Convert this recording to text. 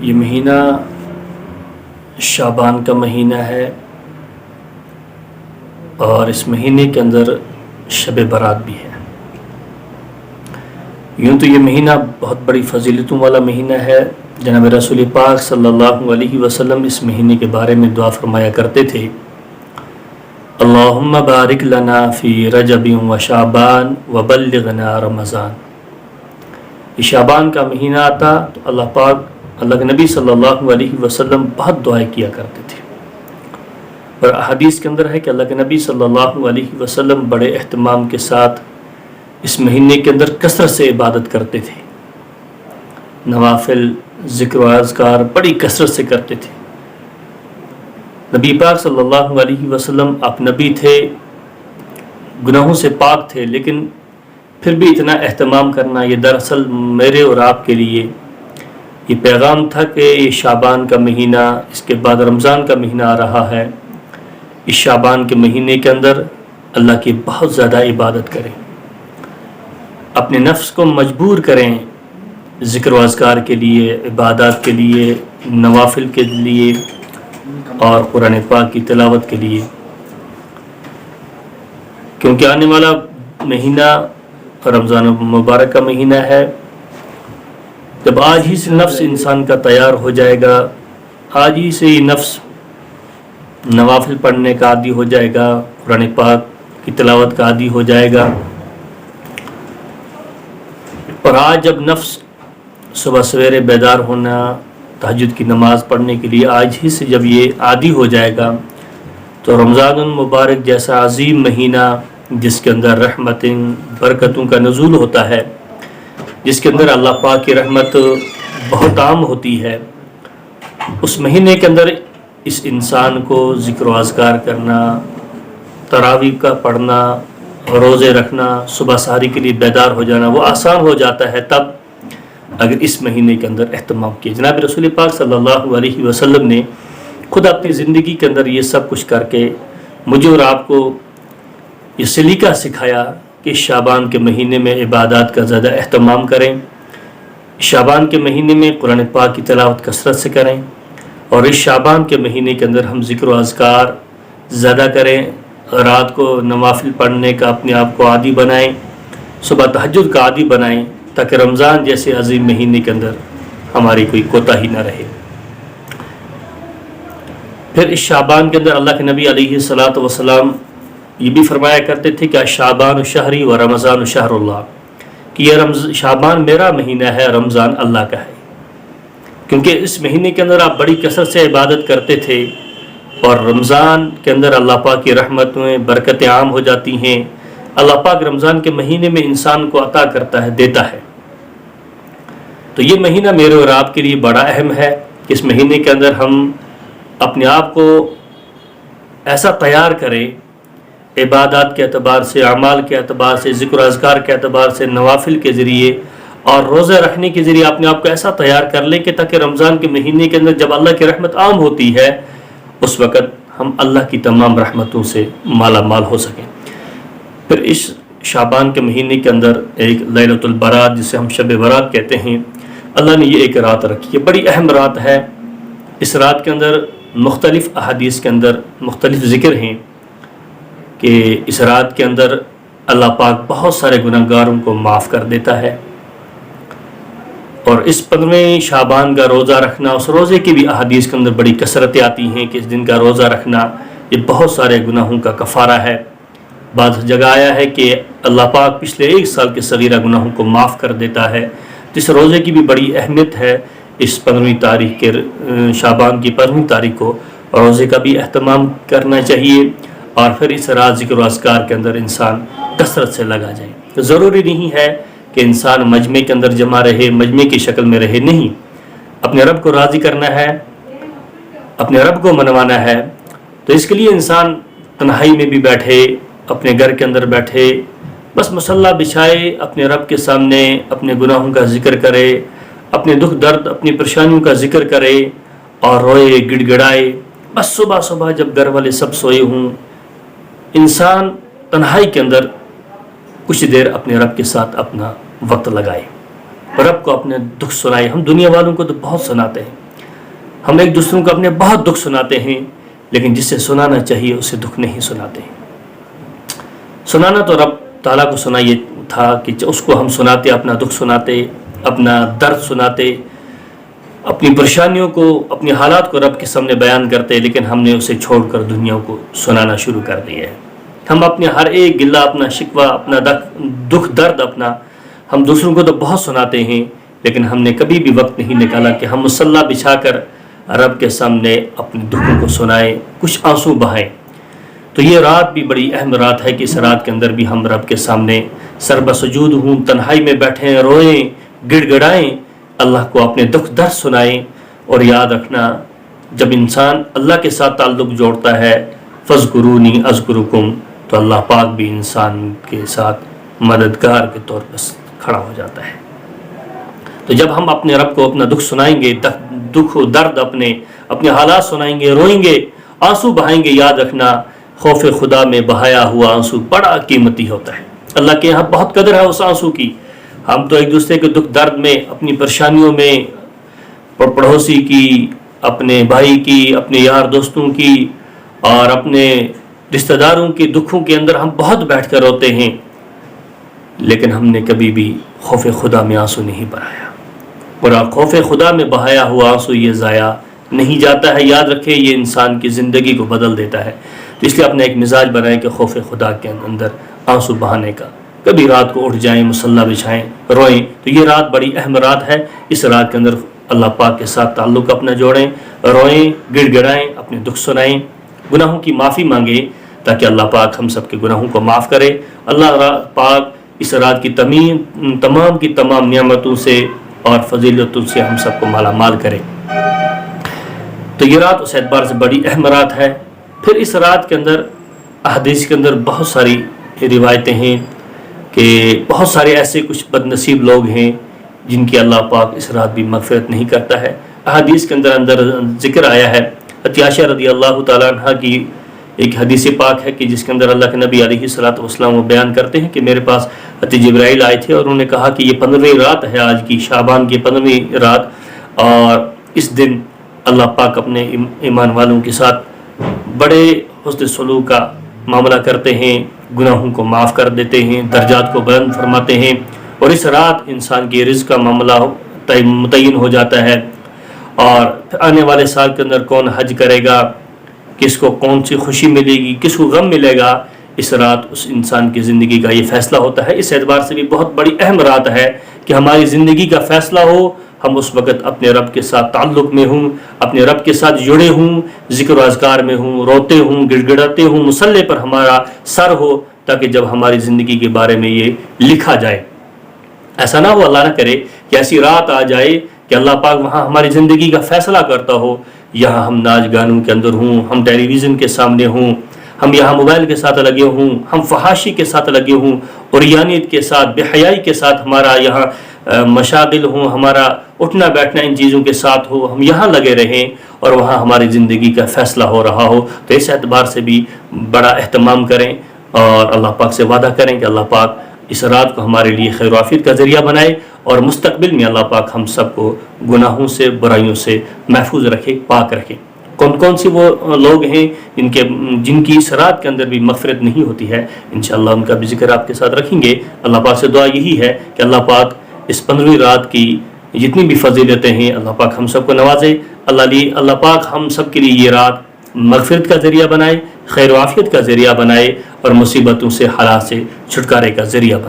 یہ مہینہ شعبان کا مہینہ ہے اور اس مہینے کے اندر شب برات بھی ہے۔ یوں تو یہ مہینہ بہت بڑی فضیلتوں والا مہینہ ہے۔ جناب رسول پاک صلی اللہ علیہ وسلم اس مہینے کے بارے میں دعا فرمایا کرتے تھے، اللہم بارک لنا فی رجب و شعبان و بلغنا رمضان۔ یہ شعبان کا مہینہ آتا تو اللہ کے نبی صلی اللہ علیہ وسلم بہت دعائیں کیا کرتے تھے، اور احادیث کے اندر ہے کہ اللہ کے نبی صلی اللہ علیہ وسلم بڑے اہتمام کے ساتھ اس مہینے کے اندر کثرت سے عبادت کرتے تھے، نوافل ذکر و اذکار بڑی کثرت سے کرتے تھے۔ نبی پاک صلی اللہ علیہ وسلم آپ نبی تھے، گناہوں سے پاک تھے، لیکن پھر بھی اتنا اہتمام کرنا، یہ دراصل میرے اور آپ کے لیے یہ پیغام تھا کہ یہ شعبان کا مہینہ، اس کے بعد رمضان کا مہینہ آ رہا ہے، اس شعبان کے مہینے کے اندر اللہ کی بہت زیادہ عبادت کریں، اپنے نفس کو مجبور کریں ذکر و اذکار کے لیے، عبادات کے لیے، نوافل کے لیے اور قرآن پاک کی تلاوت کے لیے، کیونکہ آنے والا مہینہ رمضان مبارک کا مہینہ ہے۔ جب آج ہی سے نفس انسان کا تیار ہو جائے گا، آج ہی سے ہی نفس نوافل پڑھنے کا عادی ہو جائے گا، قرآن پاک کی تلاوت کا عادی ہو جائے گا، اور آج جب نفس صبح سویرے بیدار ہونا، تہجد کی نماز پڑھنے کے لیے آج ہی سے جب یہ عادی ہو جائے گا، تو رمضان المبارک جیسا عظیم مہینہ جس کے اندر رحمتیں برکتوں کا نزول ہوتا ہے، جس کے اندر اللہ پاک کی رحمت بہت عام ہوتی ہے، اس مہینے کے اندر اس انسان کو ذکر و اذکار کرنا، تراویح کا پڑھنا، روزے رکھنا، صبح سحری کے لیے بیدار ہو جانا وہ آسان ہو جاتا ہے تب اگر اس مہینے کے اندر اہتمام کیا۔ جناب رسول پاک صلی اللہ علیہ وسلم نے خود اپنی زندگی کے اندر یہ سب کچھ کر کے مجھے اور آپ کو یہ سلیقہ سکھایا کہ شعبان کے مہینے میں عبادات کا زیادہ اہتمام کریں، شعبان کے مہینے میں قرآن پاک کی تلاوت کثرت سے کریں، اور اس شعبان کے مہینے کے اندر ہم ذکر و اذکار زیادہ کریں، رات کو نوافل پڑھنے کا اپنے آپ کو عادی بنائیں، صبح تہجد کا عادی بنائیں، تاکہ رمضان جیسے عظیم مہینے کے اندر ہماری کوئی کوتاہی نہ رہے۔ پھر اس شعبان کے اندر اللہ کے نبی علیہ الصلاۃ والسلام یہ بھی فرمایا کرتے تھے کہ شعبان شہری و رمضان شہر اللہ، کہ یہ شعبان میرا مہینہ ہے، رمضان اللہ کا ہے، کیونکہ اس مہینے کے اندر آپ بڑی کثرت سے عبادت کرتے تھے، اور رمضان کے اندر اللہ پاک کی رحمتیں برکتیں عام ہو جاتی ہیں۔ اللہ پاک رمضان کے مہینے میں انسان کو عطا کرتا ہے، دیتا ہے۔ تو یہ مہینہ میرے اور آپ کے لیے بڑا اہم ہے کہ اس مہینے کے اندر ہم اپنے آپ کو ایسا تیار کریں، عبادات کے اعتبار سے، اعمال کے اعتبار سے، ذکر و اذکار کے اعتبار سے، نوافل کے ذریعے اور روزہ رکھنے کے ذریعے اپنے آپ کو ایسا تیار کر لیں کہ تاکہ رمضان کے مہینے کے اندر جب اللہ کی رحمت عام ہوتی ہے اس وقت ہم اللہ کی تمام رحمتوں سے مالا مال ہو سکیں۔ پھر اس شعبان کے مہینے کے اندر ایک لیلۃ البرات، جسے ہم شب برات کہتے ہیں، اللہ نے یہ ایک رات رکھی ہے، بڑی اہم رات ہے۔ اس رات کے اندر مختلف احادیث کے اندر مختلف ذکر ہیں کہ اس رات کے اندر اللہ پاک بہت سارے گناہ گاروں کو معاف کر دیتا ہے، اور اس 15ویں شعبان کا روزہ رکھنا، اس روزے کی بھی احادیث کے اندر بڑی کثرتیں آتی ہیں کہ اس دن کا روزہ رکھنا یہ بہت سارے گناہوں کا کفارہ ہے۔ بعض جگہ آیا ہے کہ اللہ پاک پچھلے 1 سال کے صغیرہ گناہوں کو معاف کر دیتا ہے۔ اس روزے کی بھی بڑی اہمیت ہے، اس 15ویں تاریخ کے شعبان کی 15ویں تاریخ کو روزے کا بھی اہتمام کرنا چاہیے، اور پھر اس رات ذکر و اذکار کے اندر انسان کثرت سے لگا جائے۔ ضروری نہیں ہے کہ انسان مجمع کے اندر جمع رہے، مجمع کی شکل میں رہے، نہیں، اپنے رب کو راضی کرنا ہے، اپنے رب کو منوانا ہے، تو اس کے لیے انسان تنہائی میں بھی بیٹھے، اپنے گھر کے اندر بیٹھے، بس مصلی بچھائے، اپنے رب کے سامنے اپنے گناہوں کا ذکر کرے، اپنے دکھ درد، اپنی پریشانیوں کا ذکر کرے، اور روئے، گڑ گڑائے، بس صبح صبح جب گھر والے سب سوئے ہوں، انسان تنہائی کے اندر کچھ دیر اپنے رب کے ساتھ اپنا وقت لگائے، رب کو اپنے دکھ سنائے۔ ہم دنیا والوں کو تو بہت سناتے ہیں، ہم ایک دوسروں کو اپنے بہت دکھ سناتے ہیں، لیکن جسے سنانا چاہیے اسے دکھ نہیں سناتے ہیں۔ سنانا تو رب تعالیٰ کو سنائیے تھا کہ اس کو ہم سناتے، اپنا دکھ سناتے، اپنا درد سناتے، اپنی پریشانیوں کو، اپنی حالات کو رب کے سامنے بیان کرتے، لیکن ہم نے اسے چھوڑ کر دنیا کو سنانا شروع کر دیا ہے۔ ہم اپنے ہر ایک گلہ، اپنا شکوہ، اپنا دکھ درد اپنا ہم دوسروں کو تو بہت سناتے ہیں، لیکن ہم نے کبھی بھی وقت نہیں نکالا کہ ہم مصلی بچھا کر رب کے سامنے اپنے دکھوں کو سنائیں، کچھ آنسو بہائیں۔ تو یہ رات بھی بڑی اہم رات ہے کہ اس رات کے اندر بھی ہم رب کے سامنے سر بسجود ہوں، تنہائی میں بیٹھیں، روئیں، گڑ گڑائیں، اللہ کو اپنے دکھ درد سنائیں۔ اور یاد رکھنا، جب انسان اللہ کے ساتھ تعلق جوڑتا ہے، فاذکرونی اذکرکم، تو اللہ پاک بھی انسان کے ساتھ مددگار کے طور پر کھڑا ہو جاتا ہے۔ تو جب ہم اپنے رب کو اپنا دکھ سنائیں گے، دکھ و درد اپنے حالات سنائیں گے، روئیں گے، آنسو بہائیں گے، یاد رکھنا خوف خدا میں بہایا ہوا آنسو بڑا قیمتی ہوتا ہے۔ اللہ کے یہاں بہت قدر ہے اس آنسو کی۔ ہم تو ایک دوسرے کے دکھ درد میں، اپنی پریشانیوں میں، پڑوسی کی، اپنے بھائی کی، اپنے یار دوستوں کی اور اپنے رشتہ داروں کے دکھوں کے اندر ہم بہت بیٹھ کر روتے ہیں، لیکن ہم نے کبھی بھی خوف خدا میں آنسو نہیں بہایا۔ اور خوف خدا میں بہایا ہوا آنسو یہ ضائع نہیں جاتا ہے، یاد رکھے یہ انسان کی زندگی کو بدل دیتا ہے۔ تو اس لیے اپنا ایک مزاج بنائیں کہ خوف خدا کے اندر آنسو بہانے کا۔ کبھی رات کو اٹھ جائیں، مصلی بچھائیں، روئیں۔ تو یہ رات بڑی اہم رات ہے، اس رات کے اندر اللہ پاک کے ساتھ تعلق اپنا جوڑیں، روئیں، گڑ گڑائیں، اپنے دکھ سنائیں، گناہوں کی معافی مانگیں تاکہ اللہ پاک ہم سب کے گناہوں کو معاف کرے۔ اللہ پاک اس رات کی تمام کی تمام نعمتوں سے اور فضیلتوں سے ہم سب کو مالا مال کرے۔ تو یہ رات اس اعتبار سے بڑی اہم رات ہے۔ پھر اس رات کے اندر احادیث کے اندر بہت ساری روایتیں ہیں کہ بہت سارے ایسے کچھ بد نصیب لوگ ہیں جن کی اللہ پاک اس رات بھی مغفرت نہیں کرتا ہے۔ احادیث کے اندر ذکر آیا ہے، عائشہ رضی اللہ تعالیٰ عنہ کی ایک حدیث پاک ہے کہ جس کے اندر اللہ کے نبی علیہ الصلوۃ والسلام وہ بیان کرتے ہیں کہ میرے پاس جبرائیل آئے تھے اور انہوں نے کہا کہ یہ 15ویں رات ہے، آج کی شعبان کی 15ویں رات، اور اس دن اللہ پاک اپنے ایمان والوں کے ساتھ بڑے حسن سلوک کا معاملہ کرتے ہیں، گناہوں کو معاف کر دیتے ہیں، درجات کو بلند فرماتے ہیں، اور اس رات انسان کی رزق کا معاملہ متعین ہو جاتا ہے۔ اور آنے والے سال کے اندر کون حج کرے گا، کس کو کون سی خوشی ملے گی، کس کو غم ملے گا، اس رات اس انسان کی زندگی کا یہ فیصلہ ہوتا ہے۔ اس اعتبار سے بھی بہت بڑی اہم رات ہے کہ ہماری زندگی کا فیصلہ ہو، ہم اس وقت اپنے رب کے ساتھ تعلق میں ہوں، اپنے رب کے ساتھ جڑے ہوں، ذکر و اذکار میں ہوں، روتے ہوں، گڑ گڑاتے ہوں، مصلی پر ہمارا سر ہو، تاکہ جب ہماری زندگی کے بارے میں یہ لکھا جائے، ایسا نہ ہو، اللہ نہ کرے کہ ایسی رات آ جائے کہ اللہ پاک وہاں ہماری زندگی کا فیصلہ کرتا ہو، یہاں ہم ناچ گانوں کے اندر ہوں، ہم ٹیلی ویژن کے سامنے ہوں، ہم یہاں موبائل کے ساتھ لگے ہوں، ہم فحاشی کے ساتھ لگے ہوں، عریانیت کے ساتھ، بے حیائی کے ساتھ ہمارا یہاں مشاغل ہوں، ہمارا اٹھنا بیٹھنا ان چیزوں کے ساتھ ہو، ہم یہاں لگے رہیں اور وہاں ہماری زندگی کا فیصلہ ہو رہا ہو۔ تو اس اعتبار سے بھی بڑا اہتمام کریں اور اللہ پاک سے وعدہ کریں کہ اللہ پاک اس رات کو ہمارے لیے خیر و عافیت کا ذریعہ بنائے، اور مستقبل میں اللہ پاک ہم سب کو گناہوں سے، برائیوں سے محفوظ رکھے، پاک رکھے۔ کون کون سی وہ لوگ ہیں جن کی اس رات کے اندر بھی مغفرت نہیں ہوتی ہے، انشاءاللہ ان کا بھی ذکر آپ کے ساتھ رکھیں گے۔ اللہ پاک سے دعا یہی ہے کہ اللہ پاک اس 15ویں رات کی جتنی بھی فضیلتیں ہیں اللہ پاک ہم سب کو نوازے۔ اللہ پاک ہم سب کے لیے یہ رات مغفرت کا ذریعہ بنائے، خیر و عافیت کا ذریعہ بنائے، اور مصیبتوں سے، حالات سے چھٹکارے کا ذریعہ بنائے۔